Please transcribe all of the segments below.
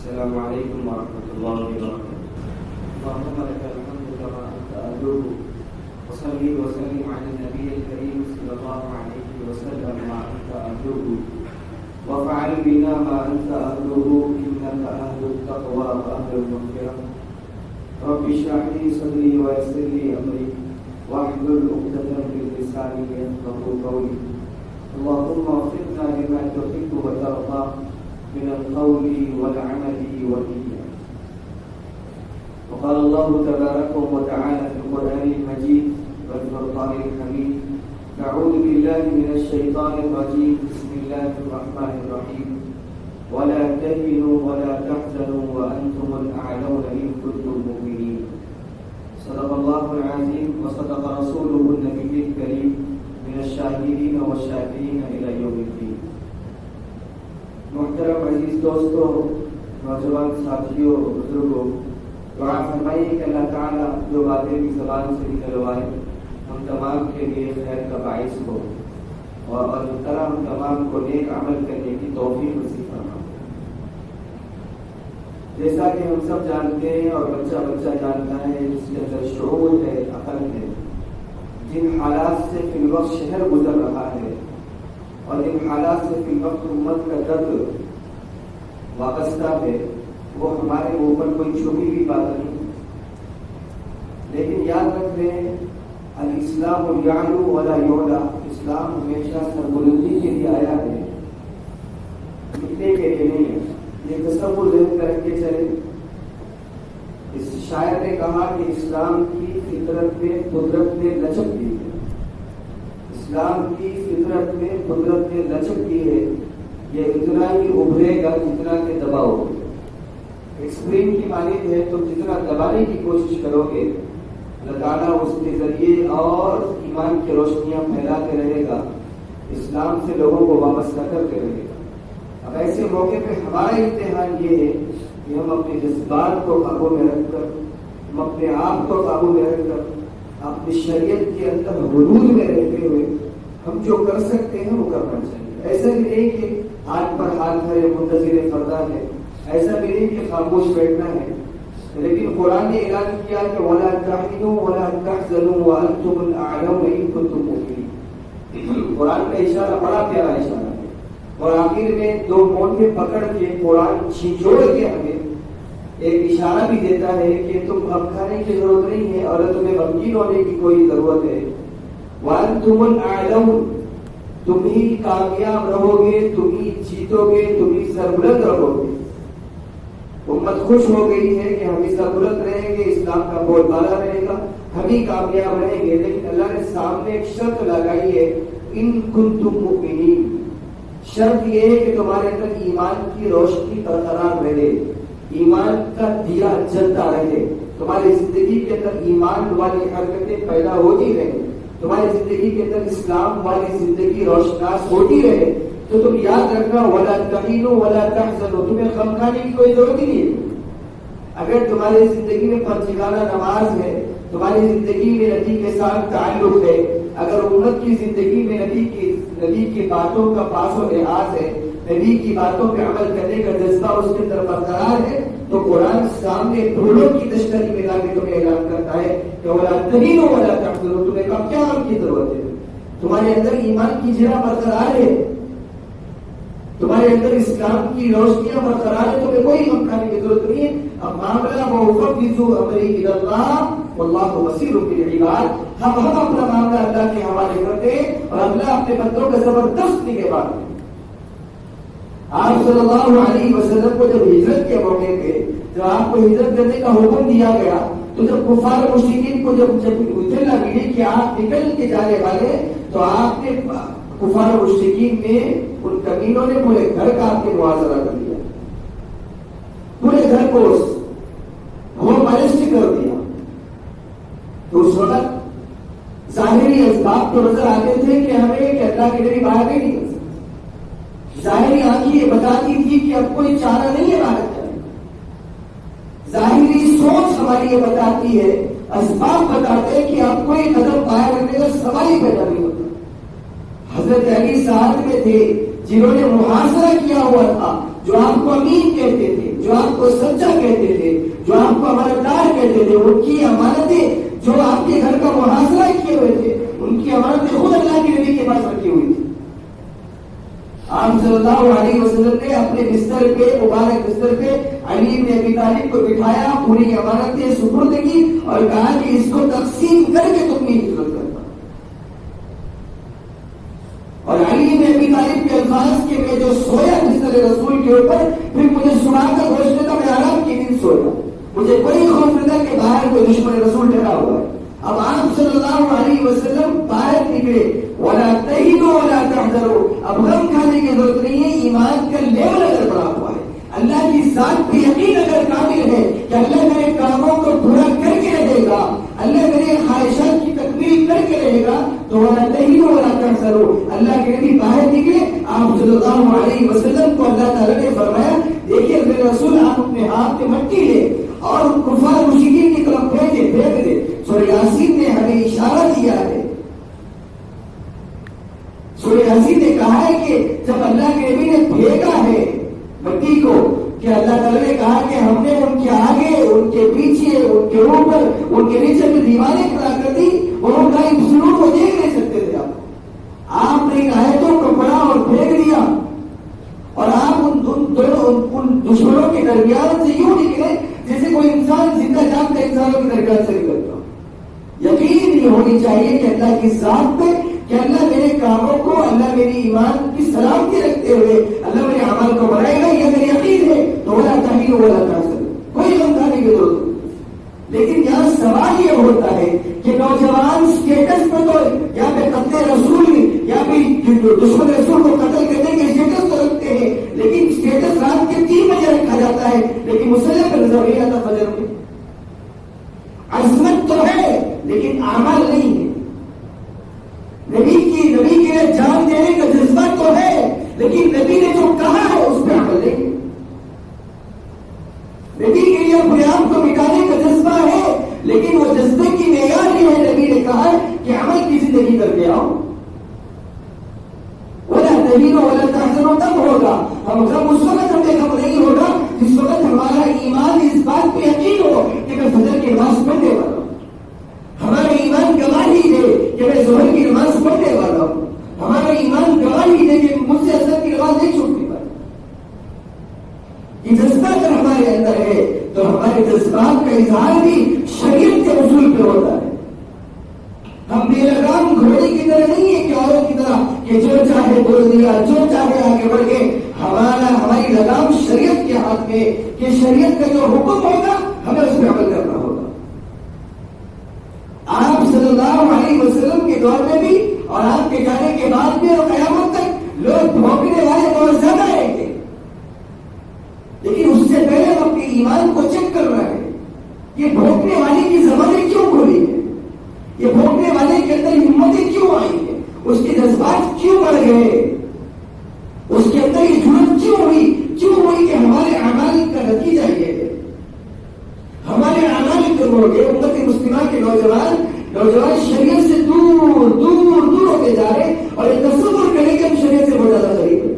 السلام عليكم ورحمة الله وبركاته. اللهم لك الحمد كما أنت أهله، وصلي وسلم على النبي الكريم صلى الله عليه وسلم ما أنت أهله، وافعل بنا ما أنت أهله إنك أهل التقوى وأهل المغفرة. رب اشرح لي صدري ويسر لي أمري واحلل عقدة من لساني يفقهوا قولي. اللهم وفقنا لما تحب وترضى من القول والعمل والنية. وقال الله تبارك وتعالى في القرآن المجيد والفرقان الحميد: أعوذ بالله من الشيطان الرجيم، بسم الله الرحمن الرحيم. ولا تهنوا ولا تحزنوا وأنتم الأعلون إن كنتم مؤمنين. صدق الله العظيم وصدق رسوله النبي الكريم من الشاهدين والشاكرين إلى يوم الدين. محترم عزیز دوستوں، نوجوان ساتھیوں، بزرگوں، دعا فرمائیے کہ اللہ تعالیٰ جو باتیں بھی زبان سے نکلوائے ہم تمام کے لیے خیر کا باعث ہو، اور اللہ تعالیٰ ہم تمام کو نیک عمل کرنے کی توفیق نصیب فرمائے۔ جیسا کہ ہم سب جانتے ہیں اور بچہ جانتا ہے، جس کے اندر شعور ہے، عقل ہے، جن حالات سے فی الوقت شہر گزر رہا ہے اور جن حالات سے فی الوقت امت کا درد وابستہ ہے، وہ ہمارے اوپر کوئی چھپی ہوئی بات نہیں، لیکن یاد رکھ لیں الاسلام یعلو ولا یعلا، اسلام ہمیشہ سربلندی کے لیے آیا ہے، مٹنے کے لیے نہیں ہے۔ یہ تصور ذہن کر کے چلے۔ اس شاعر نے کہا کہ اسلام کی فطرت میں قدرت نے لچک دی ہے، اسلام کی فطرت میں قدرت نے لچک دی ہے، یہ اتنا ہی ابھرے گا جتنا کہ دباؤ۔ ایک اسپرنگ کی مانند ہے، تم جتنا دبانے کی کوشش کرو گے اللہ تعالیٰ اس کے ذریعے اور ایمان کی روشنیاں پھیلاتے رہے گا، اسلام سے لوگوں کو وابستہ کرتے رہے گا۔ اب ایسے موقع پہ ہمارا امتحان یہ ہے کہ ہم اپنے جذبات کو قابو میں رکھ کر، ہم اپنے آپ کو قابو میں رکھ کر، اپنی شریعت کے اندر حدود میں رہتے ہوئے ہم جو کر سکتے ہیں وہ کرنا چاہیے۔ ایسا بھی نہیں کہ ہاتھ پر ہاتھ دھرے منتظر فردا ہے، ایسا بھی نہیں کہ خاموش بیٹھنا ہے، لیکن قرآن نے اعلان کیا کہ وَلَا تَحِنُوا وَلَا تَحْزَنُوا وَأَنْتُمُ الْأَعْلَوْنَ إِن كُنتُم مُؤْمِنِينَ۔ قرآن کا اشارہ بڑا پیارا اشارہ ہے، اور آخر میں دو مونڈے پکڑ کے قرآن چھینچوڑ کے ہمیں ایک اشارہ بھی دیتا ہے کہ تم غم کھانے کی ضرورت نہیں ہے اور تمہیں غمگین ہونے کی کوئی ضرورت ہے۔ وَأَنْتُمُ الْأَعْلَوْنَ، تم ہی کامیاب رہو گے، تم ہی جیتو گے، تم ہی سربلند رہو گے۔ امت خوش ہو گئی ہے کہ ہم ہی سربلند رہیں گے، اسلام کا بول بالا رہے گا، ہم ہی کامیاب رہیں گے، لیکن اللہ نے سامنے ایک شرط لگائی ہے، ان کنتم مؤمنین۔ شرط یہ ہے کہ تمہارے اندر ایمان کی روشنی برقرار رہے، ایمان کا دیا جلتا رہے، تمہاری زندگی کے اندر ایمان والی حرکتیں پیدا ہوتی رہے، تمہاری زندگی کے اندر اسلام والی زندگی روشناس ہوتی رہے، تو تم یاد رکھنا وَلَا تَحِنُوا وَلَا تَحْزَنُوا، تمہیں غم کھانے کی کوئی ضرورت ہی نہیں ہے۔ اگر تمہاری زندگی میں پنجگانہ نماز ہے، تمہاری زندگی میں نبی کے ساتھ تعلق ہے، اگر امت کی زندگی میں نبی کی باتوں کا پاس و لحاظ ہے، نبی کی باتوں پہ عمل کرنے کا جذبہ اس کے اندر برقرار ہے، تو قرآن سامنے پھولوں کی تشکری میں لا کے تمہیں اعلان کرتا ہے کہ وَلَا تَهِنُوا وَلَا تَحْزَنُوا، تمہیں کیا غم کی ضرورت ہے؟ تمہارے اندر ایمان کی جرا برقرار ہے، تمہارے اندر اسلام کی روشنیاں برقرار ہے، تمہیں کوئی غم کھانے کی ضرورت نہیں ہے۔ اب معاملہ وَأُفَوِّضُ أَمْرِي إِلَى اللَّهِ وَاللَّهُ بَصِيرٌ بِالْعِبَادِ، ہم اپنا معاملہ اللہ کے حوالے کرتے ہیں اور اللہ اپنے بندوں کا زبردست نگہبان ہے۔ آپ صلی اللہ علیہ وسلم کو جب ہجرت کے موقع پہ جب آپ کو ہجرت کرنے کا حکم دیا گیا، تو جب کفار مشرکین کو جب اطلاع ملی کہ آپ نکل کے جانے والے، تو آپ نے کفار مشرکین میں ان کمینوں نے پورے گھر کا آپ نے محاصرہ کر دیا، پورے گھر کو مالسٹ کر دیا۔ تو اس وقت ظاہری اسباب تو نظر آتے تھے کہ ہمیں کہ اللہ کے نبی باہر نہیں نکل سکتے، ظاہری آنکھیں یہ بتاتی تھی کہ اب کوئی چارہ نہیں ہے باہر جانے، ظاہری سوچ ہماری یہ بتاتی ہے، اسباب بتاتے ہیں کہ اب کوئی قدم باہر رکھنے کا سوال ہی پیدا نہیں ہوتا۔ حضرت علی ساتھ میں تھے جنہوں نے محاصرہ کیا ہوا تھا، جو آپ کو امین کہتے تھے، جو آپ کو سچا کہتے تھے، جو آپ کو امانتدار کہتے تھے، ان کی امانتیں جو آپ کے گھر کا محاصرہ کیے ہوئے تھے، ان کی امانتیں خود اللہ کے نبی کے پاس رکھی ہوئی تھی. آپ صلی اللہ علیہ وسلم نے اپنے بستر پہ، مبارک بستر پہ علی بن ابی طالب کو بٹھایا، پوری امانتیں سپرد کی اور کہا کہ اس کو تقسیم کر کے تم میری خدمت کرنا. اور علی بن ابی طالب کے الفاظ کہ میں جو سویا بستر رسول کے اوپر، پھر مجھے صبح کا گوشت میں تھا، میں آرام کی نیند سویا، مجھے کوئی خوف نہیں تھا کہ باہر کوئی دشمن رسول ٹھہرا ہوا ہے. اب آپ صلی اللہ علیہ وسلم باہر نکلے، وَلَا تَهِنُوا وَلَا تَحْزَنُوا، اب غم کھانے کی ضرورت نہیں ہے. ایمان کا لیول اگر بڑا ہوا ہے، اللہ کی ذات پہ یقین اگر کامل ہے کہ اللہ میرے کاموں کو پورا کر کے رہے گا، اللہ میرے خواہشات کی تکمیل کر کے رہے گا، تو وَلَا تَهِنُوا وَلَا تَحْزَنُوا. اللہ کے نبی باہر نکلے، آپ صلی اللہ علیہ وسلم کو اللہ تعالیٰ نے فرمایا دیکھیے میرے رسول، آپ اپنے ہاتھ میں مٹی لے اور کفار مشرکین کی طرف پھینک دے. سورہ یاسین نے ہمیں اشارہ دیا ہے، سورہ یاسین نے کہا ہے کہ جب اللہ کے نبی نے پھینکا ہے مٹی کو، کہ اللہ تعالیٰ نے کہا کہ ہم نے ان کے آگے، ان کے پیچھے، ان کے اوپر، ان کے نیچے میں دیواریں کھڑا کر دی، اور ان کا سلوک کو دیکھ نہیں سکتے تھے. آپ نے آیتوں کو پڑھا اور پھینک دیا، اور آپ ان دشمنوں کے درمیان سے یوں نکلے جیسے کوئی انسان زندہ جان کا انسانوں کے درمیان سے نکلتا. یقین یہ ہونی چاہیے کہ اللہ کی ذات پہ، کہ اللہ میرے کاموں کو، اللہ میری ایمان کی سلامتی رکھتے ہوئے اللہ میرے عمل کو بڑھائے گا. یہ میری یقین ہے، تو ولا تہینوا ولا تحزنوا، کوئی غم کھانے کی ضرورت نہیں. لیکن یہاں سوال یہ ہوتا ہے کہ نوجوان اسٹیٹس پہ تو یا پہ قتل رسول یا پھر دشمن رسول کو قتل کرنے کے اسٹیٹس تو رکھتے ہیں، لیکن اسٹیٹس رات کے 3 بجے رکھا جاتا ہے، لیکن مسلح پہ نظر نہیں آتا فجر میں. عظمت تو ہے لیکن اعمال نہیں ہے. نبی کے لیے جان دینے کا جذبہ تو ہے، لیکن نبی نے جو کہا ہے اس پہ عمل نہیں. نبی کے لیے اپنے آپ کو مٹانے کا جذبہ ہے، لیکن وہ جذبے کی معیار یہ ہے، نبی نے کہا کہ عمل کی زندگی کر کے آؤ. وَلَا تَهِنُوا وَلَا تَحْزَنُوا تب ہوگا. ہم غم اس وقت ہمیں غم نہیں ہوگا جس وقت ہمارا ایمان اس بات پہ یقین ہو کہ میں فجر کی نماز پڑھنے والا ہوں. ہمارا ایمان گواہی دے کہ میں ظہر کی نماز پڑھنے والا ہوں. ہمارا ایمان گواہی دے کہ مجھ سے عصر کی نماز نہیں چھوٹنے والی. یہ جذبہ اگر ہمارے اندر ہے تو ہمارے جذبات کا اظہار بھی شریعت کے اصول پہ ہوتا ہے. ہم بے لگام گھوڑے کی طرح نہیں ہے کہ اوروں کی طرح کہ جو چاہے بول دیا، جو چاہے آگے بڑھ گئے. ہماری لگام شریعت کے ہاتھ میں، کہ شریعت کا جو حکم ہوگا ہمیں اس پہ عمل کرنا ہوگا. آپ صلی اللہ علیہ وسلم کے دور میں بھی اور آپ کے جانے کے بعد بھی اور قیامت تک لوگ بھونکنے والے بہت زیادہ رہیں گے، لیکن اس سے پہلے ہم اپنے ایمان کو چیک کر رہے ہیں. یہ بھونکنے والے کی زبانیں کیوں کھلی ہیں؟ یہ بھونکنے والے کے اندر ہمتیں کیوں آئی ہیں؟ اس کے جذبات کیوں بڑھ گئے؟ اس کے اندر یہ جرأت کیوں ہوئی کہ ہمارے اعمال کا نتیجہ یہ ہے. ہمارے اعمال کیوں ہو گئے؟ امت مسلمہ کے نوجوان شریعت سے دور ہوتے جا رہے اور یہ تصور کریں کہ ہم شریعت سے بہت زیادہ قریب ہیں.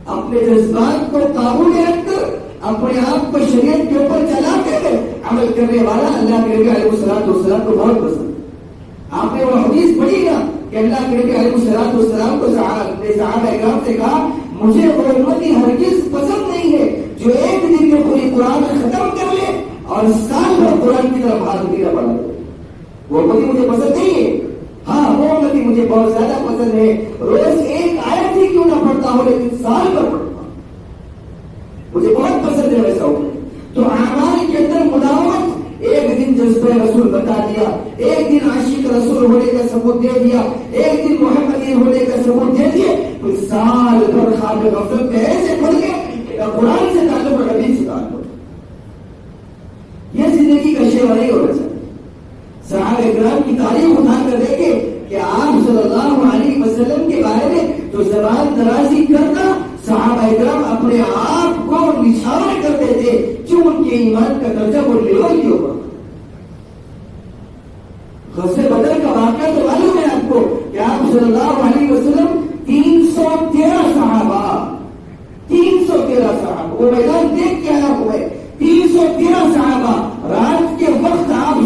اپنے جذبات کو قابو میں رکھ کر اپنے آپ کو شریعت کے اوپر چلا کر عمل کرنے والا اللہ کے نبی علیہ السلام کو بہت پسند. آپ نے وہ حدیث پڑھی نا کہ اللہ کے نبی علیہ السلام کو صحابہ اکرام سے کہا مجھے وہ امتی ہرگز پسند نہیں ہے جو ایک دن میں پوری قرآن ختم کر لے اور سال بھر قرآن کی طرف ہاتھ نہیں پڑا. وہ امتی مجھے پسند نہیں ہے. ہاں وہ امتی مجھے بہت زیادہ پسند ہے، روز ایک آیت ہی کیوں نہ پڑھتا ہو لیکن سال بھر پڑھتا ہوں، مجھے بہت پسند ہے ویسا ہو. تو اعمال کے اندر مداومت، ایک دن جذبہ رسول بتا دیا، ایک دن عاشق رسول ہونے کا ثبوت دے دیا، ایک دن محمدی ہونے کا ثبوت دے دیے، کوئی سال بھر خواب غفلت میں ایسے پڑھ گئے کہ قرآن سے تعلق اور حدیث سے تعلق. یہ زندگی کا شیوا نہیں ہونا چاہیے. صحابہ اکرام کی تاریخ اٹھا کر دیکھیں کہ آپ صلی اللہ علیہ وسلم کے بارے میں جو زبان درازی کرتا صحابہ اکرام اپنے آپ کو نچھاور کرتے تھے. کیوں؟ ان کے ایمان کا درجہ وہ لیول ہی ہوگا. غزوہ بدر کا واقعہ تو معلوم ہے آپ کو کہ آپ صلی اللہ علیہ وسلم 313 صحابہ 313 صحابہ وہ میدان دیکھ کے آیا ہوا ہے. 313 صحابہ. رات کے وقت آپ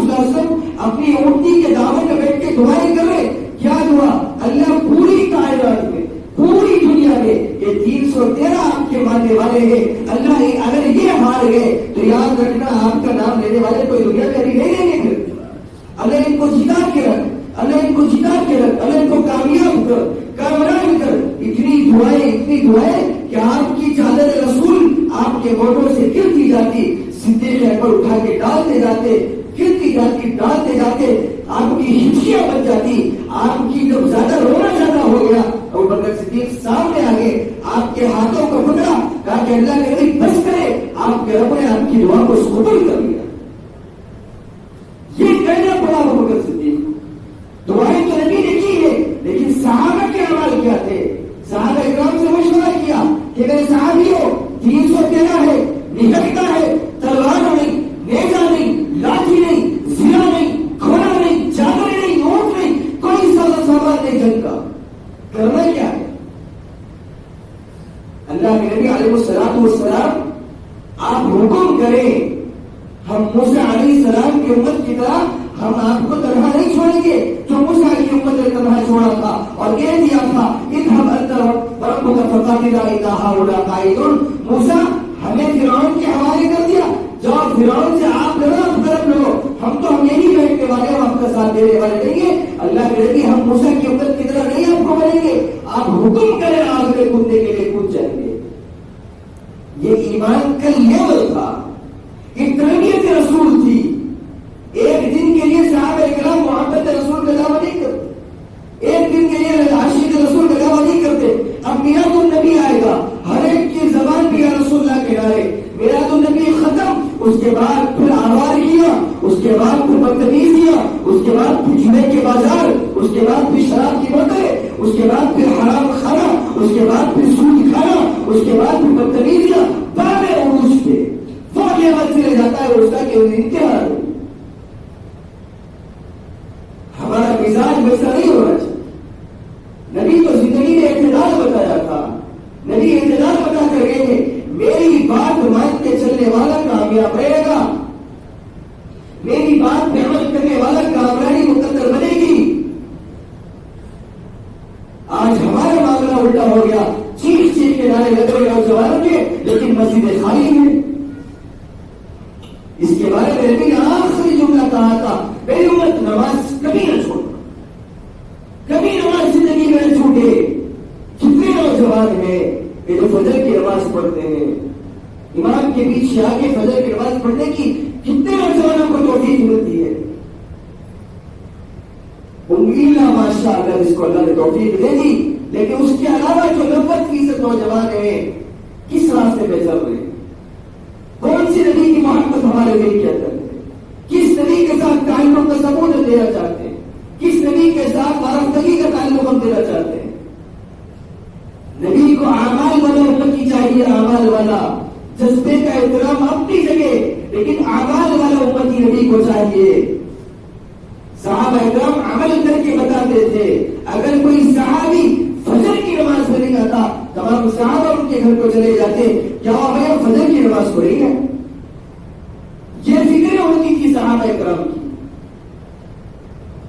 اپنی اونٹی کے دامن میں بیٹھ کے دعائیں کر رہے. کیا دعا؟ اللہ پوری کائنات میں پوری دنیا میں یہ 313 آپ کے ماننے والے ہیں. اللہ اگر یہ ہار گئے تو یاد رکھنا آپ کا نام لینے والے کوئی دنیا میں ابھی نہیں لیں گے. اللہ ان کو جتا کے رکھ, اللہ ان کو جتا کے رکھ, اللہ ان کو کامیاب کر, کامیاب کر. اتنی دعائیں کہ آپ کی چادر رسول آپ کے گھوٹوں سے گرتی جاتی, صدیق اکبر اٹھا کے ڈالتے جاتے, گرتی جاتی, ڈالتے جاتے, آپ کی ہچکیاں بن جاتی. آپ کی جب زیادہ رونا زیادہ ہو گیا ابو بکر صدیق سامنے آگے, آپ کے ہاتھوں کو پکڑا, کہا کہ اللہ کے نبی بس کرے, آپ کے رب نے آپ کی دعا کو قبول کر لیا. یہ کہنا پڑا ابو بکر صدیق. دعائیں تو نبی نے کی ہے, لیکن صحابہ کے اعمال کیا تھے؟ صحابہ اکرام سے مشورہ کیا کہ میرے صحابیوں 313 ہے, نکلتا ہے, تلوار نہیں, نیزہ نہیں, لاٹھی نہیں, زرہ نہیں, گھوڑا نہیں, چادر نہیں, اونٹ نہیں, کوئی سامان نہیں جنگ کا. کرنا کیا ہے؟ اللہ کے نبی علیہ السلام آپ حکم کریں, ہم موسیٰ علیہ السلام کی امت کی طرح ہم آپ کو تنہا نہیں چھوڑیں گے جو موسیٰ کی امت نے تنہا چھوڑا تھا اور کہہ دیا تھا اذهب انت وربك فقاتلا انا هؤلاء قاعدون. موسیٰ ہمیں فرعون کے حوالے کر دیا, جاؤ فرعون سے آپ لڑو, ہم تو ہم یہی بیٹھنے والے, ہم آپ کا ساتھ دینے والے نہیں ہیں. اللہ کے نبی ہم موسیٰ کی امت کی طرح نہیں آپ کو بنیں گے, آپ حکم کریں آگ میں کودنے کے لیے کود جائیں گے. یہ ایمان کا لیول تھا, یہ تربیت رسول تھی. ایک دن کے لیے صحابہ اکرام محبت رسول کا دعویٰ نہیں کرتے, ایک دن کے لیے عاشق رسول کا دعویٰ نہیں کرتے. اب میلاد النبی آئے گا, ہر ایک کی زبان بھی یا رسول اللہ کے نعرے, میلاد النبی ختم, اس کے بعد پھر آوار کیا, اس کے بعد پھر بدتمیز کیا, اس کے بعد پھر جمعے کے بازار, اس کے بعد پھر شراب کی بوتلیں, اس کے بعد پھر حرام کھانا, اس کے بعد پھر سود کھانا, اس کے بعد پھر بدتمیز کیا. بعد عروج پہ وہ لیول سے لے جاتا ہے اس کا کہ انتہا. ہمارا مزاج ویسا نہیں ہونا چاہیے. نبی تو زندگی میں اعتدال بتایا تھا, نبی اعتدال بتا کر گئے ہیں, میری بات مان کے چلنے والا کامیاب رہے گا, میری بات پہ عمل کرنے والا کامیابی مقدر بنے گی. آج ہمارا معاملہ الٹا ہو گیا, چیخ چیخ کے نعرے لگ رہے نوجوانوں کے, لیکن مسجدیں خالی ہیں. اس کے بارے میں نبی نے آخری جملہ کہا تھا, میری امت نماز کبھی نہ چھوڑنا, کبھی نماز زندگی میں نہ چھوٹے. کتنے نوجوان ہیں کہ جو فجر کی نماز پڑھتے ہیں, امام کے پیچھے آگے فجر کی نماز پڑھنے کی کتنے نوجوانوں کو توفیق ملتی ہے. امید ماشاء اللہ جس کو اللہ نے توفیق دے دی, لیکن اس کے علاوہ جو 90% نوجوان ہیں کس راستے پہ چل رہے ہیں؟ کون سی نبی کی محبت ہمارے دل کے اندر ہے؟ کس نبی کے ساتھ تعلق کا ثبوت دینا چاہتے ہیں؟ کس نبی کے ساتھ وارفتگی کا تعلق ہم دینا چاہتے ہیں؟ نبی کو اعمال والا امتی چاہیے, اعمال والا. جذبے کا احترام اپنی جگہ, لیکن اعمال والا امتی نبی کو چاہیے. صحابہ اکرام عمل کر کے بتاتے تھے. اگر کوئی صحابی فجر کی نماز میں نہیں آتا, تمام صحابہ ان کے گھر کو چلے جاتے, کیا ہمیں فجر کی نماز پڑھی ہے؟ یہ فکر ہوتی تھی صحابہ اکرام کی,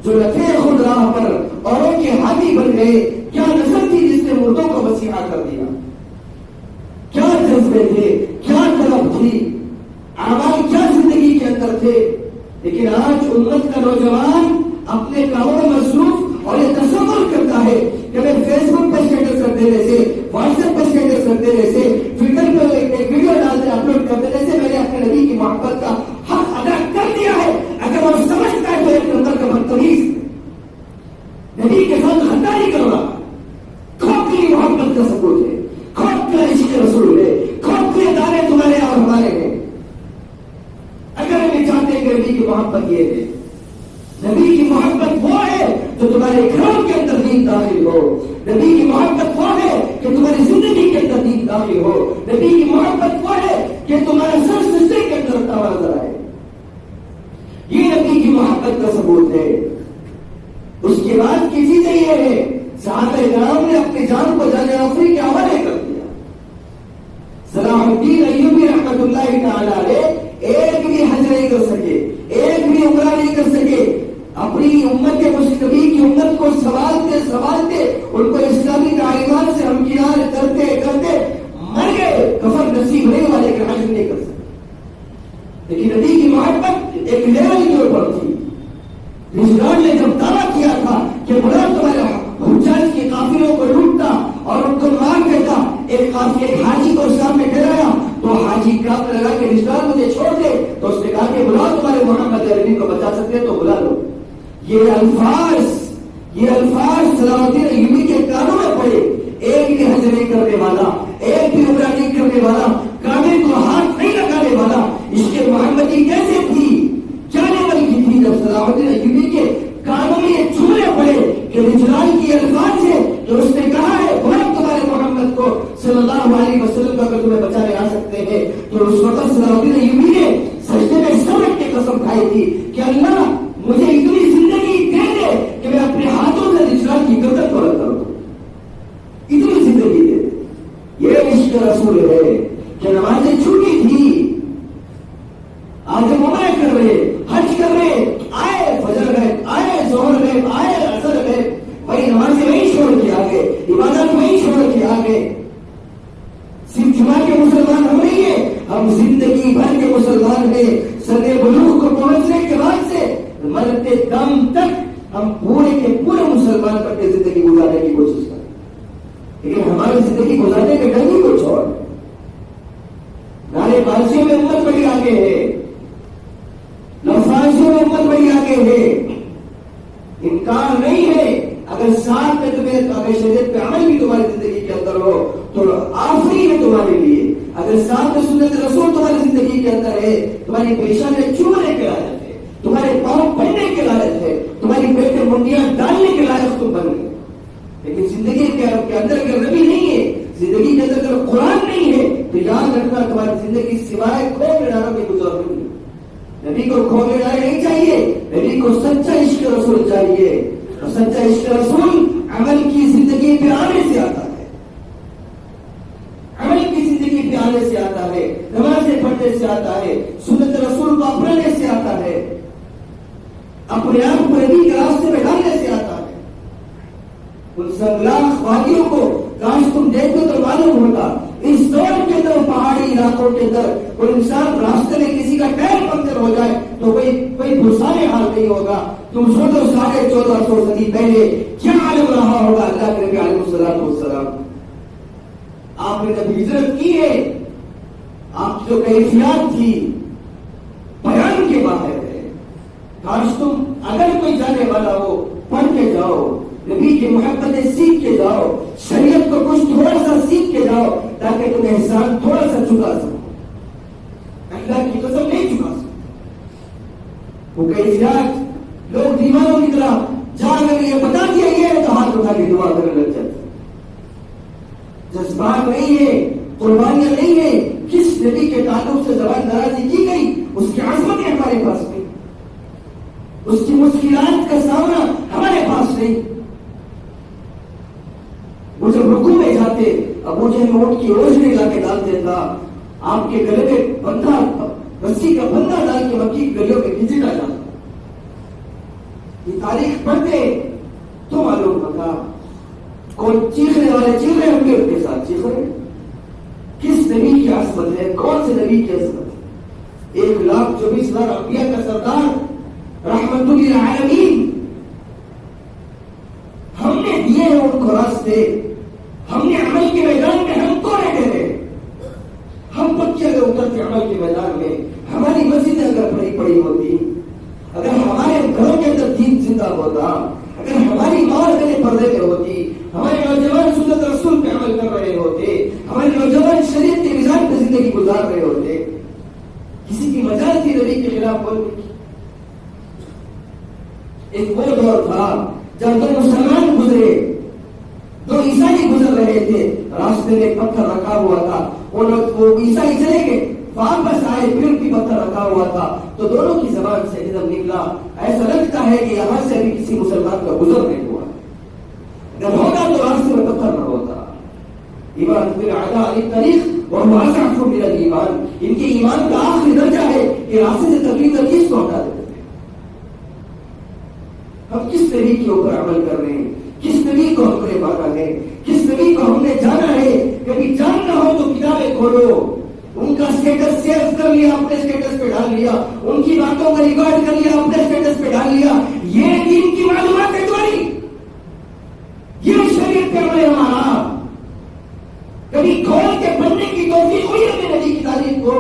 جو لکھے خود راہ پر اوروں کے ہاتھی بن گئے. کیا نظر تھی جس نے مردوں کو مسیحا کر دیا؟ کیا جذبے تھے, کیا طلب تھی, اعمال کیا زندگی کے اندر تھے. لیکن آج امت کا نوجوان اپنے کاموں میں مصروف اور یہ تصور کرتا ہے کہ میں فیس بک پر اسٹیٹس رکھ دینے سے, واٹس ایپ پر اسٹیٹس رکھ دینے سے, ٹویٹر پہ ایک ویڈیو ڈال کر اپلوڈ کر دینے سے میں نے اپنے نبی کی محبت کا حق ادا کر دیا ہے. اگر وہ سمجھتا ہے تو ایک نمبر کا بدتمیز, نبی کے ساتھ غداری کر رہا, کھوکھلی محبت کا ثبوت ہے, کھوکھلا عشق رسول ہے, کھوکھلے دانے تمہارے اور ہمارے ہیں. اگر ہمیں چاہتے ہیں کہ نبی کی محبت یہ ہے, نبی کی محبت وہ ہے جو تمہارے گھروں کے اندر دین داخل ہو, نبی کی محبت وہ ہے کہ تمہاری زندگی کے اندر دین داخل ہو, نبی کی محبت وہ ہے کہ تمہارا سر سجدے کے اندر نظر آئے. یہ نبی کی محبت کا ثبوت ہے. اس کے بعد کی چیزیں یہ ہے, صحابہ کرام نے اپنی جان کو جان آفری کے حوالے کر دیا. صلاح الدین ایوبی رحمت اللہ تعالی علیہ ایک بھی حج نہیں کر سکے، ایک بھی عمرہ نہیں کر سکے، اپنی امت مصطفی کی امت کو سوالتے سوالتے ان کو اسلامی تعلیمات سے ہمکنار کرتے کرتے مر گئے، کفن نصیب ہونے والے کے حج نہیں کر سکے۔ لیکن نبی کی محبت ایک لیول کے اوپر تھی۔ ہجران نے جب دعویٰ کیا تھا کہ بڑا تمہارا حجاج کے قافلوں کو لوٹتا اور ان کو مار دیتا، ایک حاجی کو سامنے ڈرایا تو حاجی کاپ لگا کہ ہجران مجھے چھوڑ دے، تو اس نے کہا کہ بلاؤ تمہارے محمد عربی کو بچا سکتے تو بلا لو۔ یہ الفاظ صلاح الدین ایوبی کے کانوں میں پڑے، ایک بھی حج نہیں کرنے والا، ایک بھی عمرہ نہیں کرنے والا، کعبے کو ہاتھ نہیں لگانے والا، اس کے محمدی کیسے تھی، کیا لیول کی تھی؟ جب صلاح الدین ایوبی کے کانوں میں یہ جملے پڑے کہ ہجران کی الفاظ ہے تو اس نے کہا ہے بھائی تمہارے محمد کو صلی اللہ علیہ وسلم کو اگر تمہیں بچانے آ سکتے ہیں، تو اس وقت صلاح الدین ایوبی نے سجدے میں سر رکھ کے قسم کھائی تھی کہ اللہ مجھے اتنی زندگی دے دے کہ میں اپنے ہاتھوں سے ہجران کی گردن کو رکھ کروں، اتنی زندگی دے دے۔ یہ عشق رسول ہے کہ نمازیں چھوٹی تھی، آج ہم عمرہ کر رہے، حج کر رہے، آئے فجر گئے، آئے ظہر گئے، آئے عصر گئے، وہی نمازیں وہیں چھوڑ کے آگے، عبادت وہیں چھوڑ کے آگے۔ صرف جمعہ کے مسلمان ہم نہیں ہیں، ہم زندگی بھر کے مسلمان ہیں۔ سن بلوغ کو پہنچنے کے بعد سے مرتے دم تک ہم پورے کے پورے مسلمان پر کے زندگی گزارنے کی کوشش کریں، لیکن ہماری زندگی گزارنے کے ڈھنگ ہی کچھ اور، نعرے بازیوں میں امت بڑی آگے ہے، لفظوں میں امت بڑی آگے ہے۔ انکار نہیں ہے، اگر ساتھ میں تمہیں اگر شریعت پہ عمل بھی تمہاری زندگی کے اندر ہو تو آفری ہے تمہارے لیے، اگر ساتھ میں سنت رسول تمہاری زندگی کے اندر ہے، تمہاری پیشانے چومنے کے لائق ہے، تمہارے پاؤں پڑنے کے لائق ہے، تمہاری پیٹ میں منڈیاں ڈالنے کے لائق تم بن گئے۔ لیکن زندگی کے اندر اگر نبی نہیں ہے، زندگی کے اندر اگر قرآن نہیں ہے، تو یاد رکھنا تمہاری زندگی سوائے کھو میں ڈالوں کے گزار نہیں۔ نبی کو کھو میں ڈالنا نہیں چاہیے، نبی کو سچا عشق رسول چاہیے، اور سچا عشق رسول عمل کی زندگی پہ آنے سے آتا ہے، عمل کی زندگی پہ آنے سے آتا ہے، نمازیں پڑھنے سے آتا ہے، سنت رسول کو اپنانے سے آتا ہے، اپنے آپ کو نبی کے راستے میں ڈالنے سے آتا ہے۔ ان سنگلاخ وادیوں کو کاش تم دیکھو تو معلوم ہوتا، اس دور کے اندر پہاڑی علاقوں کے اندر کوئی انسان راستے میں کسی کا پیر پنکچر ہو جائے تو کوئی بھسانے حال نہیں ہوگا۔ تم سوچو 1450 صدی پہلے کیا عالم رہا ہوگا اللہ کے نبی علیہ الصلوۃ والسلام۔ آپ نے جب ہجرت کی ہے، آپ کی جو کیفیات تھی بیان کے باہر ہے۔ کاش تم اگر کوئی جانے والا ہو پڑھ کے جاؤ، نبی کی محبتیں سیکھ کے جاؤ، شریعت کو کچھ تھوڑا سا سیکھ کے جاؤ تاکہ تم احسان تھوڑا سا چکا سکو۔ اللہ کی قسم نہیں چکا سکو۔ وہ کیفیات لوگ دیوانوں کی طرح جا کر یہ بتا دیا یہ ہے تو ہاتھ اٹھا کے دعا کرنے لگ جاتے۔ جذبات نہیں ہے، قربانیاں نہیں ہے، کس نبی کے تعلق سے زبان درازی کی گئی اس کی عظمت ہے ہمارے پاس نہیں، اس کی مشکلات کا سامنا ہمارے پاس نہیں۔ وہ جب رکوع میں جاتے ابو جہل اونٹ کی روشنی لا کے ڈال دیتا، آپ کے گلے میں بندھا رسی کا بندھا ڈال کے مکی گلیوں میں کھینچا جاتا۔ یہ تاریخ پڑھتے تو معلوم ہوتا کون چیخنے والے چیخ رہے ہوں گے ان کے ساتھ چیخ رہے، کس نبی کی عصمت ہے، کون سے نبی کی عصمت ہے۔ 1,24,000 انبیاء کا سردار رحمت للعالمین، ہم نے دیے ہیں ان کو راستے، ہم نے عمل کے میدان میں ہم کو رہے ہیں، ہم پکے اگر اترتے عمل کے میدان میں، ہماری مسجدیں اگر پڑی ہوتی، اگر ہمارے گھروں کے اندر دین زندہ ہوتا، اگر ہماری ماں اگر پردے میں ہوتی، ہمارے نوجوان سنت رسول پہ عمل کر رہے ہوتے، ہمارے نوجوان شریعت کے نظام پہ زندگی گزار رہے ہوتے، کسی کی مجال تھی نبی کے خلاف بولنے کی؟ ایک وہ دور تھا جب دو مسلمان گزرے، دو عیسائی گزر رہے تھے، راستے میں ایک پتھر رکھا ہوا تھا، وہ عیسائی چلے گئے، واپس آئے پھر بھی پتھر رکھا ہوا تھا، تو دونوں کی زبان سے جب نکلا ایسا لگتا ہے کہ یہاں سے ابھی کسی مسلمان کا گزر نہیں ہوا، اگر ہوگا تو راستے میں پتھر نہ ہوتا، ایمان بالعداء الطریق اور واضح من الایمان، ان کے ایمان کا آخری درجہ ہے کہ راستے سے تکلیف تکلیف کو ہٹا دیتے ہیں۔ ہم کس نبی کے اوپر عمل کر رہے ہیں، کس نبی کو ہم نے مانا ہے، کس نبی کو ہم نے جانا ہے؟ کبھی جاننا ہو تو کتابیں کھولو، ان کا اسٹیٹس سیو کر لیا، اپنے اسٹیٹس پہ ڈال لیا، ان کی باتوں کو ریکارڈ کر لیا، اپنے اسٹیٹس پہ ڈال لیا، یہ دین کی معلومات ہے تمہاری، یہ شریعت پہ عمل ہے ہمارا۔ کبھی کھول کے پڑھنے کی توفیق ہوئی ہمیں نبی کی تعلیم کو،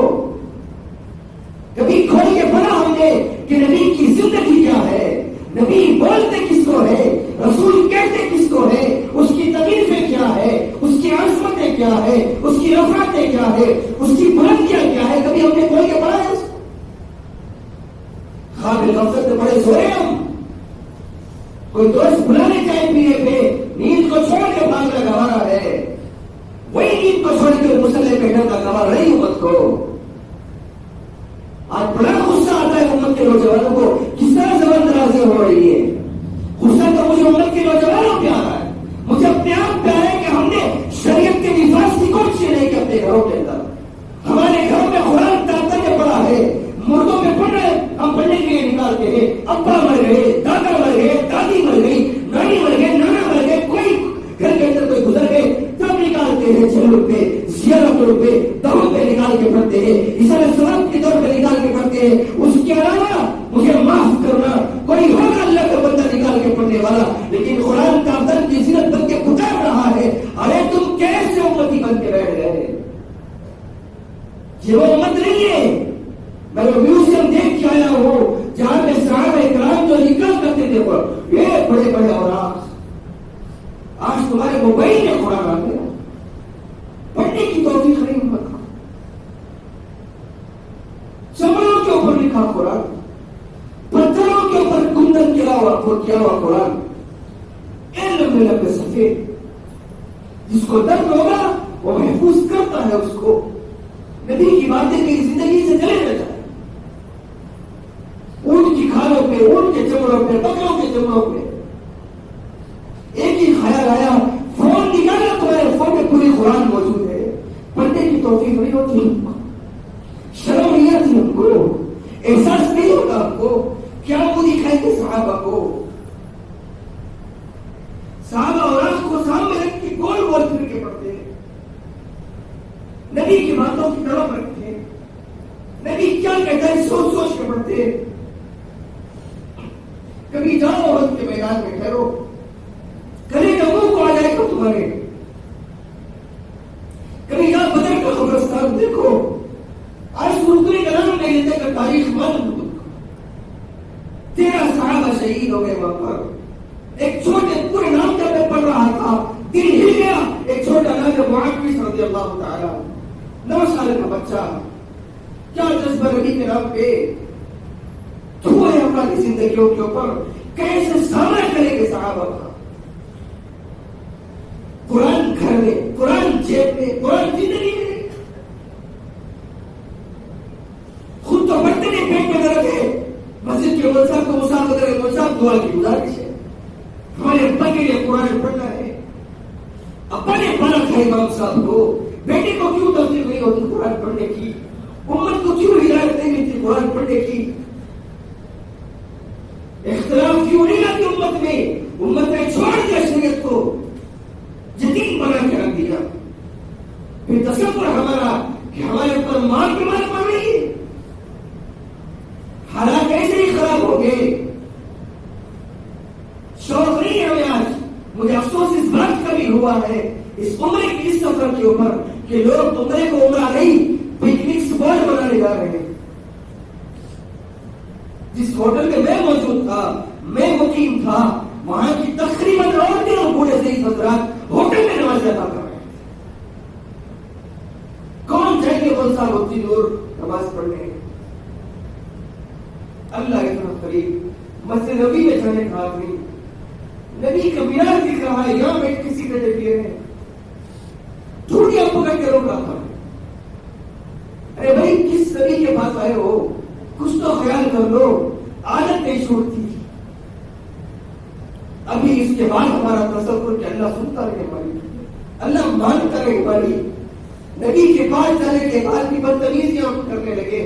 کبھی کھول کے پڑھا ہم نے کہ نبی کی زندگی کیا ہے، نبی بولتے کس کو ہے، رسول کہتے کس کو ہے، اس کی تکلیفیں کیا ہے، اس کی عظمتیں کیا ہے، اس کی رفعتیں کیا ہے، اس کی بلندیاں کیا ہے، کبھی ہم نے کھول کے پڑھا ہے؟ خواب غفلت میں بڑے سوئے ہم، کوئی دوست بلانے چاہے پینے پہ، نیند کو چھوڑ کے بھاگنا گوارا ہے، وہی نیند کو چھوڑ کے مسلح پہ ڈرنا گوارا نہیں امت کو۔ آج بڑا غصہ آتا ہے امت کے نوجوانوں کو، کس طرح زبان درازیں ہو رہی ہے۔ غصہ تو مجھے امت کے نوجوانوں پہ آ رہا ہے، مجھے اپنے آپ پہ آ رہا ہے کہ ہم نے شریعت کے نفاذ کی کوشش نہیں کی اپنے گھروں کے اندر۔ ہمارے گھروں میں قرآن تاتا کے پڑا ہے، مردوں پہ پڑھ رہے، ہم پڑھنے کے لیے نکالتے ہیں، ابا مر گئے، دادا مر گئے، دادی مر گئی، نانی مر گئے، نانا مر گئے، کوئی گھر کے اندر کوئی گزر گئے، تب نکالتے ہیں چہروں پہ، زیارتوں پہ، دہوں پہ نکال کے پڑھتے ہیں، اسے سبب کے طور پہ نکال کے پڑھتے ہیں۔ اس کے علاوہ مجھے معاف کرنا، کوئی ہوگا اللہ کا بندہ نکال کے پڑھنے والا، لیکن قرآن کا دن کی زینت بن کے پکار رہا ہے، ارے تم کیسے امتی بن کے بیٹھ گئے؟ یہ وہ امت نہیں ہے۔ میں وہ میوزیم دیکھ کے آیا ہوں جہاں پہ صحابہ کرام جو نکل کرتے تھے، یہ بڑے بڑے اوراق، آج تمہارے موبائل میں قرآن آ گیا، پڑھنے کی توفیق نہیں امت کو۔ چمڑوں کے اوپر لکھا قرآن، پتھروں کے اوپر کندن کیا ہوا قرآن، علم میں لگے سفید، جس کو درد ہوگا وہ محفوظ کرتا ہے اس کو، نبی کی باتیں کی زندگی سے چلے نہ جائے۔ اونٹ کی کھالوں پہ، اونٹ کے چمڑوں پہ، بکروں کے چمڑوں پہ ایک ہی خیال آیا، فون نکالا تو فون میں پوری قرآن موجود ہے، پڑھنے کی توفیق نہیں ہوتی ہم کو، شرم نہیں آتی ہم کو، احساس نہیں ہوتا ہم کو، کیا وہ دکھائیں گے صحابہ کو؟ صحابہ اور آپ کو سامنے رکھ کے گول گول پھر کے پڑھتے ہیں، نبی کی باتوں کی طرف رکھتے ہیں، نبی کیا کہتا ہے سوچ سوچ کے پڑھتے ہیں۔ کبھی جاؤ عہد کے میدان میں ٹھہرو، کبھی منہ کو آ جائے گا تمہارے، کبھی جاؤ بدر کا قبرستان دیکھو، آج سرکری کا نام نہیں لیتے کہ تاریخ معلوم، 13 صحابہ شہید ہو گئے وہاں پر۔ ایک چھوٹے پورے نام کا میں پڑھ رہا تھا، دل ہل گیا، ایک چھوٹا نام معاویہ رضی اللہ تعالی، 9 سال کا بچہ، کیا جذبہ نبی کے نام پہ دھوئے ہماری زندگیوں کے اوپر، کیسے سامنا کریں گے صحابہ کا؟ قرآن گھر میں، قرآن جیب میں، قرآن زندگی میں، خود تو پڑھتے نہیں، پیٹ میں درد ہے، مسجد کے مول صاحب کو مسافر کرے، مول صاحب دعا کی گزارش ہے، ہمارے ابا کے لیے قرآن پڑھنا ہے، ابا نے پڑھا تھا امام صاحب کو، بیٹے کو کیوں توفیق نہیں ہوتی قرآن پڑھنے کی؟ امت کو کیوں ہدایت نہیں ملتی قرآن پڑھنے کی؟ اختلاف کیوں نہیں آتی امت میں؟ امت نے چھوڑ دیا شریعت کو، جدید بنا کے رکھ دیا، پھر تصور ہمارا کہ ہمارے اوپر مار کے مار پڑ رہی ہے، حالات ایسے ہی خراب ہو گئے۔ شوق نہیں ہے ہمیں آج، مجھے افسوس اس بات کا بھی ہوا ہے اس عمرے کی اس سفر کے اوپر کہ لوگ عمرے کو عمرہ نہیں پکنک اسپاٹ بنانے جا رہے ہیں۔ جس ہوٹل میں میں موجود تھا، میں مقیم تھا، وہاں کی تقریباً عورتیں اور بوڑھے صحیح حضرات ہوٹل میں نماز ادا کر رہے ہیں۔ کون جائیں گے کون سال ہوتی دور نماز پڑھنے؟ اللہ کی طرف قریب مسجد نبی میں جانے کا آدمی، نبی کا مینار دکھ رہا ہے، یہاں بیٹھ کے سگریٹ پیے ہیں، چھوٹیاں پکڑ کے روک رہا تھا۔ ارے بھائی کس نبی کے پاس آئے ہو؟ کچھ تو خیال کر لو، عادت نہیں چھوڑتی۔ ابھی اس کے بعد ہمارا تصور کہ اللہ سنتا رہے ہماری، اللہ مانتا نہیں پڑی. نبی کے پاس جانے کے بعد بھی بدتمیزیاں کرنے لگے.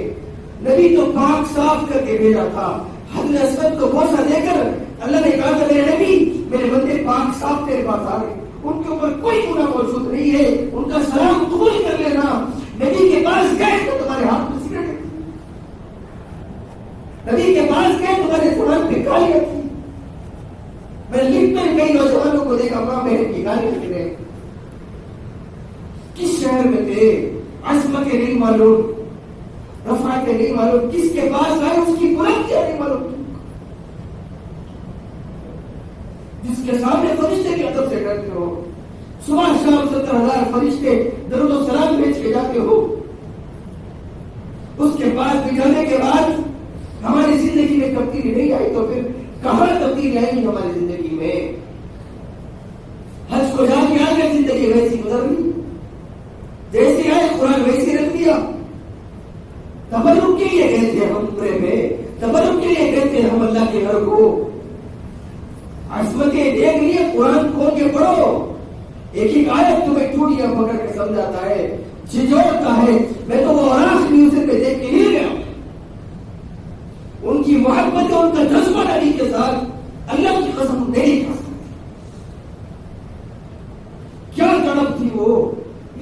نبی تو پاک صاف کر کے بھیجا تھا. حضرت اسود کو بوسہ دے کر اللہ نے کہا کہ میرے نبی میرے بندے پاک صاف تیرے پاس آ گئے, ان کے اوپر کوئی گناہ موجود نہیں ہے, ان کا سلام قبول کر لینا. نبی کے پاس گئے تو تمہارے ہاتھ میں سگریٹ تھی, نبی کے پاس گئے تمہارے زبان پہ گالیاں تھی. میں لکھتے کئی نوجوانوں کو دیکھا ماں بہن کی گالیاں لکھ رہے. کس شہر میں تھے, عظمتیں نہیں معلوم, رفعتیں نہیں معلوم, کس کے پاس آئے اس کی بلندیاں نہیں معلوم, جس کے سامنے فرشتے کے ادب سے ڈرتے ہو. صبح شام 70,000 فرشتے درود و سلام بھیج کے جاتے ہو. اس کے پاس بھی جانے کے بعد ہماری زندگی میں تبدیلی نہیں آئی تو پھر کہاں تبدیلی آئے گی ہماری زندگی میں؟ حج کو جا کے آ گئے, زندگی ویسی گزر گئی, جیسے آئے قرآن ویسے رکھ دیا. تبرک کے لیے گئے تھے ہم عمرے میں, تبرک کے لیے گئے تھے ہم اللہ کے گھر کو. عصمتیں دیکھ لیے, قرآن کھول کے پڑھو, ایک ایک آیت تمہیں ٹوٹیاں پکڑ کے سمجھاتا ہے, جھجھوڑتا ہے. میں تو وہ اوراق میوزک پہ دیکھ کے ہل گیا. ان کی محبت اور ان کا جذبہ نبی کے ساتھ اللہ کی قسم نہیں کھا سکتے. کیا تڑپ تھی وہ,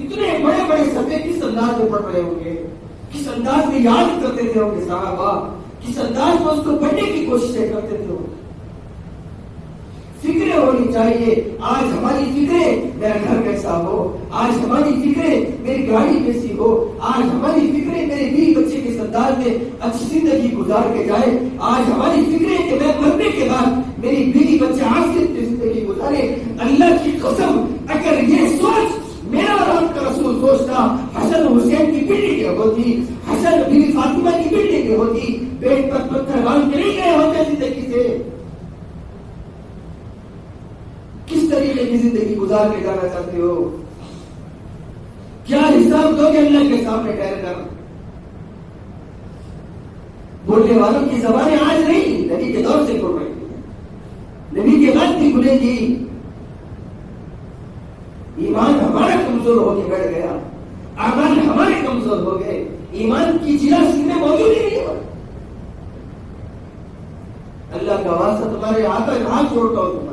اتنے بڑے بڑے صفحے کس انداز میں پڑھ رہے ہوں گے, کس انداز میں یاد کرتے تھے ہوں گے صحابہ, کس انداز میں اس کو پڑھنے کی کوششیں کرتے تھے. فکریں ہونی چاہیے. آج ہماری فکریں میرا گھر کیسا ہو, آج ہماری فکریں میری گاڑی کیسی ہو, آج ہماری فکریں میرے بیوی بچے کے انداز میں اچھی زندگی گزار کے جائے, آج ہماری فکریں کہ میں مرنے کے بعد میری بیوی بچے عافیت کی زندگی گزارے. اللہ کی قسم اگر یہ سوچ میرا اور آپ کا رسول سوچتا, حسن حسین کی بلڈنگ ہوتی, حسن بیوی فاطمہ کی بلڈنگ ہوتی, پیٹ پر پتھر باندھ کے نہیں گئے ہوتے زندگی سے. کس طریقے کی زندگی گزار کے جانا چاہتے ہو؟ کیا حساب دو گے اللہ کے سامنے ٹھہر کر؟ بولنے والوں کی زبانیں آج نہیں, نبی کے دور سے بول رہی ہیں, نبی کے بعد بھی بھولیں گی. ایمان ہمارا کمزور ہو کے بیٹھ گیا, اعمال ہمارے کمزور ہو گئے, ایمان کی چیزیں سینے موجود ہی نہیں ہو. اللہ کا واسطہ تمہارے ہاتھ جوڑتا ہوں,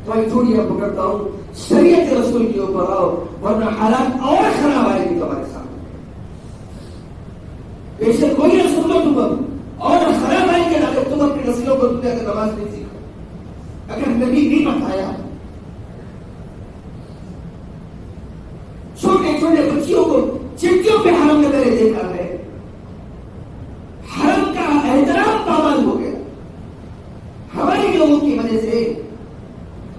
تمہاری چوڑیاں پکڑتا ہوں, شریعت رسول کے اوپر آؤ, ورنہ حالات اور خراب آئے گی تمہارے سامنے. بے شک کوئی نہ سن لو تم, اور خراب آئے گی اگر تم اپنی نسلوں کو دنیا کا نماز نہیں سیکھا, اگر نبی نہیں بتایا. چھوٹے چھوٹے بچیوں کو چٹیوں پہ حرم میں میں نے دیکھا ہے, حرم کا احترام پابند ہو گیا ہمارے لوگوں کی وجہ سے.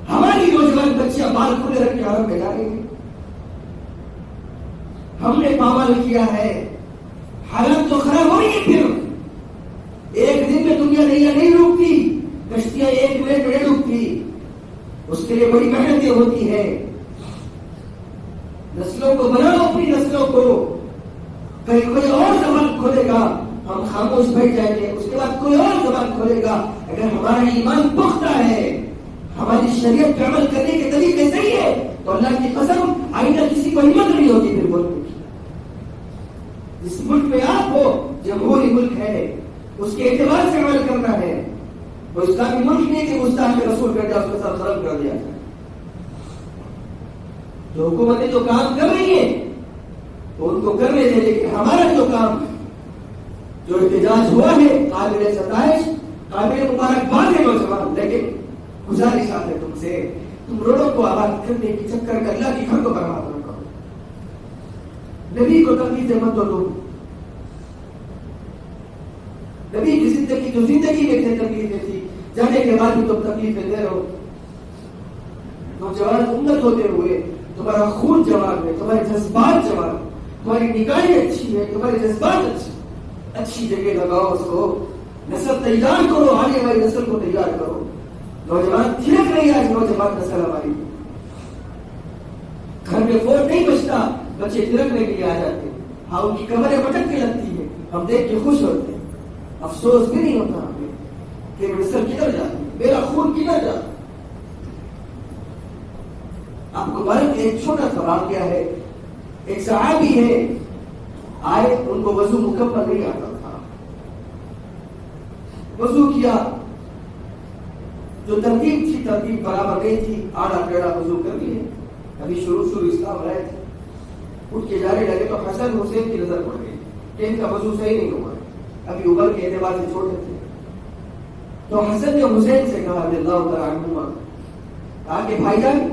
ہماری نوجوان بچیاں بال کھلے رکھ کے حرم میں جا رہی ہیں. ہم نے پابند کیا ہے, حالات تو خراب ہو رہی ہے. پھر ایک دن میں دنیا نہیں روکتی, کشتیاں ایک منٹ میں نہیں روکتی, اس کے لیے بڑی محنتیں ہوتی ہیں. نسلوں کو بناؤ, اپنی نسلوں کو. کہیں کوئی اور زبان کھولے گا ہم خاموش بیٹھ جائیں گے, اس کے بعد کوئی اور زبان کھولے گا. اگر ہمارا ایمان پختہ ہے, ہماری شریعت پہ عمل کرنے کے طریقے صحیح ہے, تو اللہ کی قسم آئندہ کسی کو ہمت نہیں ہوتی پھر بولنے کی. جس ملک میں آپ ہو, جمہوری ملک ہے, اس کے اعتبار سے عمل کرنا ہے. وہ اسلامی ملک نہیں کہ مستحق رسول بیٹا اس کے ساتھ ختم کر دیا جائے. جو حکومتیں جو کام کر رہی ہیں تو ان کو کرنے دیں, لیکن ہمارا جو کام جو احتجاج ہوا ہے قابل ستائش, قابل مبارکباد ہے نوجوان. لیکن گزارش آتے تم سے, تم روڈوں کو آباد کرنے کی چکر میں اللہ کی گھر کو برباد نہ کرو. نبی کو تکلیفیں مت دو. نبی کی زندگی جو زندگی میں تھے تکلیفیں تھی, جانے کے بعد بھی تم تکلیفیں دے رہے ہو. نوجوان امت ہوتے ہوئے تمہارا خون جوان ہے, تمہارے جذبات جوان, تمہاری نگاہیں اچھی ہے, تمہارے جذبات اچھی جگہ لگاؤ اس کو. نسل تیار کرو, آنے والی نسل کو تیار کرو. نوجوان تھرک نہیں, آج نوجوان نسل ہماری گھر میں فون نہیں بچتا, بچے تھرکنے کے لیے آ جاتے. ہاں ان کی کمریں مٹک کے لگتی ہیں, ہم دیکھ کے خوش ہوتے ہیں. افسوس بھی نہیں ہوتا ہمیں کہ نسل کدھر جاتی, میرا خون کدھر جاتا. آپ کو معلوم ایک چھوٹا سا واقعہ ہے، ایک صحابی ہے آئے، ان کو وضو مکمل نہیں آتا تھا، وضو کیا، جو ترتیب تھی ترتیب برابر نہیں تھی، آڑا ٹیڑھا وضو کر لیے، ابھی شروع اسلام رہے تھے، اٹھ کے جانے لگے تو حسن حسین کی نظر پڑ گئی کہ ان کا وضو صحیح نہیں ہوا، ابھی عمر کے اعتبار سے چھوٹے تھے، تو حسن نے حسین سے کہا رضی اللہ تعالیٰ عنہما، کہا کہ بھائی جان،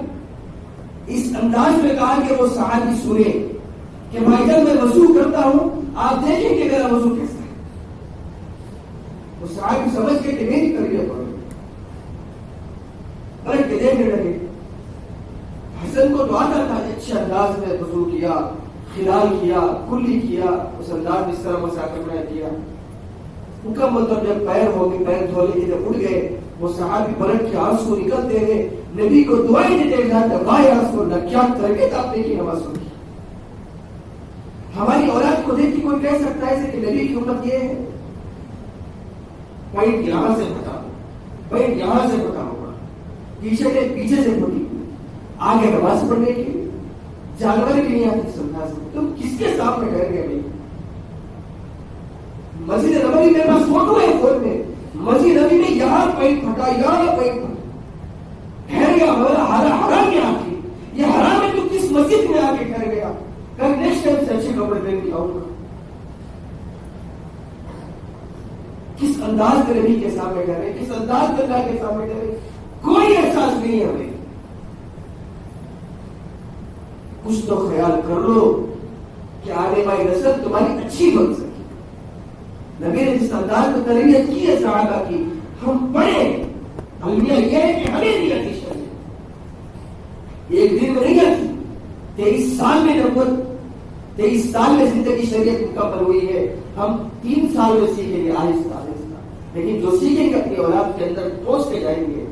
اس انداز میں کہا کہ وہ صحابی سنے کہ بھائی جان میں وضو کرتا ہوں، آپ دیکھیں کہ میرا وضو کیسا ہے۔ وہ صحابی سمجھ کے کہ میری تربیت ہو رہی، پلٹ کے دیکھنے لگے، حسن کو تو آتا تھا اچھے انداز میں وضو کیا، خلال کیا، کلی کیا، اس انداز میں اس طرح مسا کرنا کیا، مکمل طور جب پیر ہو گئے، پیر دھولے کے جب اٹھ گئے، وہ صحابی پلٹ کے آنسو نکلتے ہوئے نبی کو دعائیں دیتے جاتے، واہ یا رسول اللہ، کیا تربیت آپ نے کی نماز کی۔ ہماری اولاد کو دیکھ کے کوئی کہہ سکتا ہے کہ نبی کی امت یہ ہے، پوائنٹ یہاں سے پتا ہو، پوائنٹ یہاں سے پتا ہوگا، پیچھے سے پڑھی، آگے نماز پڑھنے کی جانور کی نہیں آتی سمجھا سکتے، تم کس کے سامنے ٹھہر گئے بھائی؟ مسجد نبوی میرے پاس فوٹو ہے فون میں، مسجد نبوی میں یہاں پوائنٹ پھٹا، یہاں پوائنٹ پھٹا، ٹھہر گیا، حرام کیا آتی، یہ حرام ہے، تو کس مسجد میں آ کے ٹھہر گیا؟ کل نیکسٹ ٹائم سے اچھے کپڑے پہن کے آؤں گا، کس انداز میں نبی کے سامنے ٹھہرے، کس انداز میں اللہ کے سامنے ٹھہرے، کوئی احساس نہیں ہے ہمیں۔ کچھ تو خیال کر لو کہ آنے والی نسل تمہاری اچھی بن سکے۔ نبی نے جس انداز میں تربیت کی ہے صحابہ کی، ہم پڑھیں، المیہ یہ ہے کہ ہمیں نہیں آتی شریعت، ایک دن میں نہیں آتی، 23 سال میں نبوت، 23 سال میں زندگی شریعت مکمل ہوئی ہے، ہم 3 سال میں سیکھیں گے آہستہ آہستہ، لیکن جو سیکھیں گے اپنی اولاد کے اندر ٹھوس کے جائیں گے،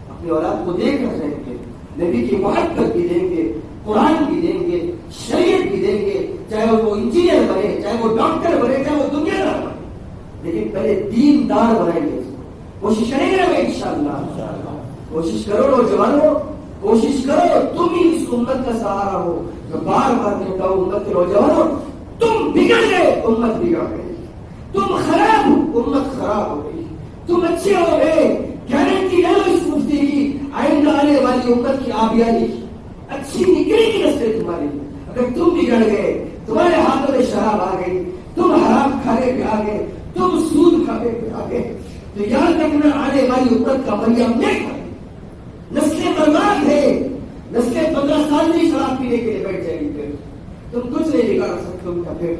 اپنی اولاد کو دیکھ کر جائیں گے، نبی کی محبت بھی دیں گے، قرآن بھی دیں گے، شریعت بھی دیں گے، چاہے وہ انجینئر بنے، چاہے وہ ڈاکٹر بنے، چاہے وہ دنیا دار بنے، لیکن پہلے دین دار بنائیں گے۔ کوشش کریں گے انشاءاللہ، کوشش کرو نوجوانوں، کوشش کرو، تم ہی اس امت کا سہارا ہو۔ میں بار بار کہتا ہوں امت کے نوجوانوں، تم بگڑ گئے، امت بگڑ گئی، تم خراب ہو، امت خراب ہو گئی، تم اچھے ہو گئے، گارنٹی لے لو اس مفتی کی، آئندہ آنے والی امت کی آبیاری اچھی نکلے گی نسلیں تمہاری۔ اگر تم بگڑ گئے، تمہارے ہاتھوں میں شراب آ گئی، تم حرام کھانے پہ آ گئے، تم سود کھانے پہ آ گئے، تو یاد رکھنا آنے والی امت کا مریم نہیں کھائے، نسلیں برباد ہے، نسلیں 15 سال نہیں شراب پینے کے لیے بیٹھ جائیں گی، پھر تم کچھ نہیں بگاڑ سکتے ان کا۔ پھر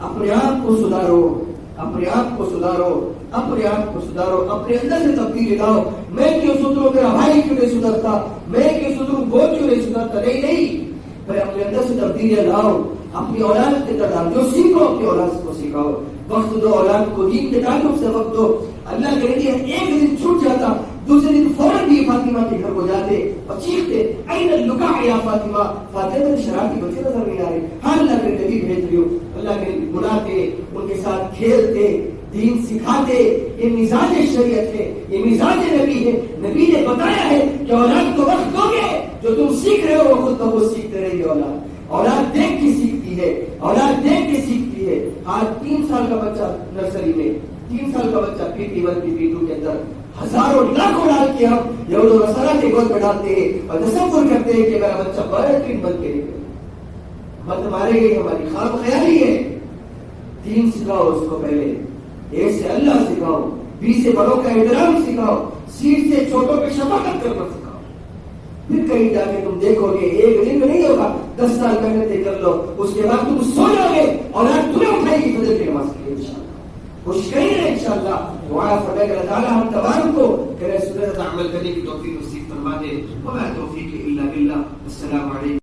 اپنے آپ کو سدھارو، اپنے آپ کو سدھارو، اپنے آپ کو سدھارو، اپنے اندر سے تبدیلی لاؤ۔ میں کیوں سدھروں، میرا بھائی کیوں نہیں سدھرتا، میں کیوں سدھروں، وہ کیوں نہیں سدھرتا، نہیں، میں اپنے اندر سے تبدیلیاں لاؤ، اپنی اولاد کے اندر جو سیکھو اپنی اولاد کو سکھاؤ، وقت دو اولاد کو، دین کے تعلق سے وقت دو۔ اللہ کے لیے ایک دن چھوٹ جاتا، دوسرے دن فوراً بھی فاطمہ کے گھر کو جاتے اور چیختے، این اللقاء یا فاطمہ، فاطمہ شراب کی بچے نظر نہیں آ رہے، ہاں اللہ کے نبی بھیج رہی ہو، اللہ کے نبی بلاتے، ان کے ساتھ کھیلتے، دین سکھاتے۔ یہ مزاج شریعت ہے، یہ مزاج نبی ہے۔ نبی نے بتایا ہے کہ اولاد کو وقت دو گے، جو تم سیکھ رہے ہو وہ خود بخود سیکھتے رہے گے۔ اولاد دیکھ کے سیکھتی ہے، اولاد دیکھ کے سیکھتی ہے۔ آج 3 سال کا بچہ نرسری میں، 3 سال کا بچہ PT1 کی PT2 کے اندر ہزاروں لاکھوں ڈال کے ہم یہود و نصارہ کے گود میں ڈالتے ہیں اور تصور کرتے ہیں کہ میرا بچہ بہترین بن کے نکلے۔ مت مارے گئی ہماری خواب خیالی ہے۔ 3 سکھاؤ اس کو، پہلے A سے اللہ سکھاؤ، B سے بڑوں کا احترام سکھاؤ، C سے چھوٹوں پہ شفقت کرنا سکھاؤ۔ پھر کہیں جا کے تم دیکھو گے ایک دن میں نہیں ہوگا، 10 سال محنت کر لو، اس کے بعد تم سو جاؤ گے اور آج تمہیں اٹھائے گی فجر کی نماز کے لیے انشاءاللہ۔ کوشش کریں گے انشاءاللہ، دعا فرمائے کہ اللہ تعالیٰ ہم تمام کو کہ سنت عمل کرنے کی توفیق نصیب فرما دے۔ وما توفیق الا باللہ۔ السلام علیکم۔